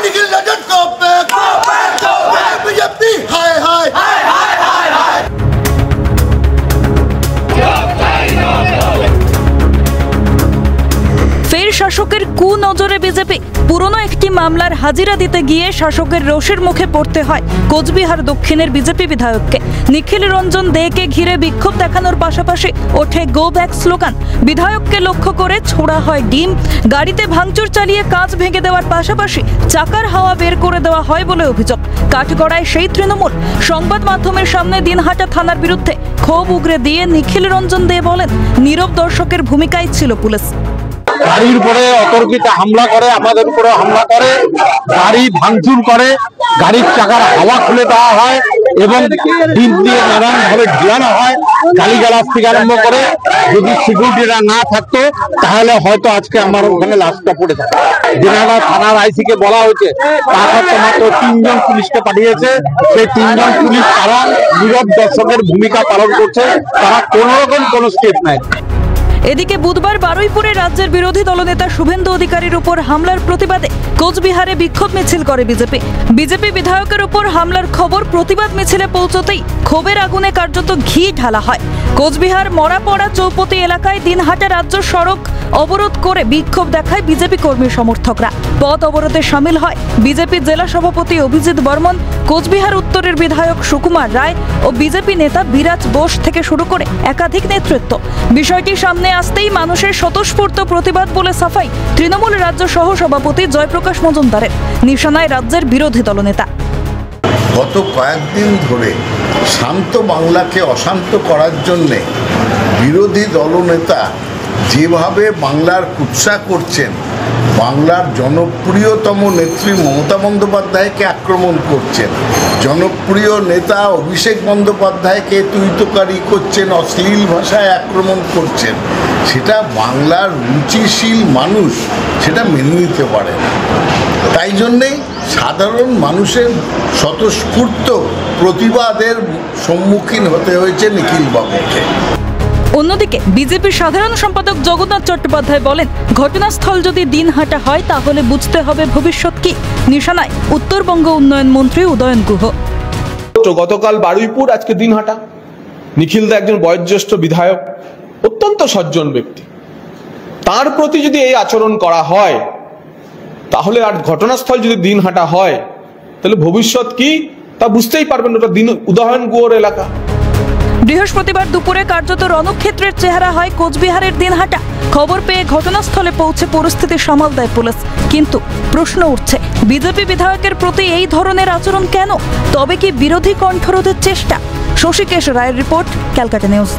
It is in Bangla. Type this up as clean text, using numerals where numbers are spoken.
Nikhil doesn't go back. BJP, hi, hi. ফের শাসকের কুনজরে বিজেপি। পুরনো একটি মামলার হাজিরা দিতে গিয়ে শাসকের রোষের মুখে পড়তে হয় কোচবিহার দক্ষিণের বিজেপি বিধায়ককে। নিখিল রঞ্জন দেকে ঘিরে বিক্ষোভ দেখানোর পাশাপাশি ওঠে গো ব্যাক স্লোগান। বিধায়ককে লক্ষ্য করে ছোড়া হয় ডিম, গাড়িতে ভাঙচুর চালিয়ে কাঁচ ভেঙে দেওয়ার পাশাপাশি চাকার হাওয়া বের করে দেওয়া হয় বলে অভিযোগ। কাঠগড়ায় সেই তৃণমূল। সংবাদ মাধ্যমের সামনে দিনহাটা থানার বিরুদ্ধে ক্ষোভ উগরে দিয়ে নিখিল রঞ্জন দে বলেন, নীরব দর্শকের ভূমিকায় ছিল পুলিশ। গাড়ির উপরে অতর্কিত হামলা করে, আমাদের উপরে হামলা করে, গাড়ি ভাঙচুর করে, গাড়ির চাকার হাওয়া খুলে দেওয়া হয় এবং ডিম দিয়ে নানানভাবে ঢেলানো হয়। গালিগালাজ থেকে আরম্ভ করে, যদি সিকিউরিটিরা না থাকতো তাহলে হয়তো আজকে আমার ওখানে লাশটা পড়ে থাকে। দিনাজপুর থানার আইসিকে বলা হয়েছে, তারপর মাত্র 3 জন পুলিশকে পাঠিয়েছে। সেই 3 জন পুলিশ তারা নীরব দর্শকের ভূমিকা পালন করছে, তারা কোনো রকম কোনো স্টেপ নেয়। এদিকে বুধবার বারুইপুরে রাজ্যের বিরোধী দলনেতা শুভেন্দু অধিকারীর উপর হামলার প্রতিবাদে কোচবিহারে বিক্ষোভ মিছিল করে বিজেপি বিধায়কের উপর হামলার খবর প্রতিবাদ মিছিলে পৌঁছতেই ক্ষোভের আগুনে কার্যত ঘি ঢালা হয়। কোচবিহার মরাপড়া চৌপতি এলাকায় দিনহাটা রাজ্য সড়ক অবরোধ করে বিক্ষোভ দেখায় বিজেপি কর্মী সমর্থকরা। পথ অবরোধে সামিল হয় বিজেপি জেলা সভাপতি অভিজিৎ বর্মন, কোচবিহার উত্তরের বিধায়ক সুকুমার রায় ও বিজেপি নেতা বিরাজ বোস থেকে শুরু করে একাধিক নেতৃত্ব। বিষয়টি সামনে আসতেই মানুষের স্বতঃস্ফূর্ত প্রতিবাদ বলে সাফাই তৃণমূল রাজ্য সহ সভাপতি জয়প্রকাশ মজুমদারের। নিশানায় রাজ্যের বিরোধী দলনেতা। গত কয়েকদিন ধরে শান্ত বাংলাকে অশান্ত করার জন্যে বিরোধী দলনেতা যেভাবে বাংলার কুৎসা করছেন, বাংলার জনপ্রিয়তম নেত্রী মমতা বন্দ্যোপাধ্যায়কে আক্রমণ করছেন, জনপ্রিয় নেতা অভিষেক বন্দ্যোপাধ্যায়কে তুইতকারি করছেন, অশ্লীল ভাষায় আক্রমণ করছেন, সেটা বাংলার রুচিশীল মানুষ সেটা মেনে নিতে পারে না। তাই জন্যেই সাধারণ মানুষের স্বতঃস্ফূর্ত প্রতিবাদের সম্মুখীন হতে হয়েছে নিখিল বাবুকে। অন্যদিকে বিজেপির সাধারণ সম্পাদক জগন্নাথ চট্টোপাধ্যায় বলেন, ঘটনাস্থল যদি দিনহাটা হয় তাহলে বুঝতে হবে ভবিষ্যৎ কি। নিশানায় উত্তরবঙ্গ উন্নয়ন মন্ত্রী উদয়ন গুহ। গতকাল বারুইপুর, আজকে দিনহাটা। নিখিলদা একজন বয়োজ্যেষ্ঠ বিধায়ক, অত্যন্ত সজ্জন ব্যক্তি। তার প্রতি যদি এই আচরণ করা হয় তাহলে আর ঘটনাস্থল যদি দিনহাটা হয় তাহলে ভবিষ্যৎ কি তা বুঝতেই পারবেন। ওটা উদয়ন গুহর এলাকা। বৃহস্পতিবার দুপুরে কার্যত রণক্ষেত্রের চেহারা হয় কোচবিহারের দিনহাটা। খবর পেয়ে ঘটনাস্থলে পৌঁছে পরিস্থিতি সামাল দেয় পুলিশ। কিন্তু প্রশ্ন উঠছে, বিজেপি বিধায়কের প্রতি এই ধরনের আচরণ কেন? তবে কি বিরোধী কণ্ঠরোধের চেষ্টা? শশীকেশ রায়ের রিপোর্ট, ক্যালকাটা নিউজ।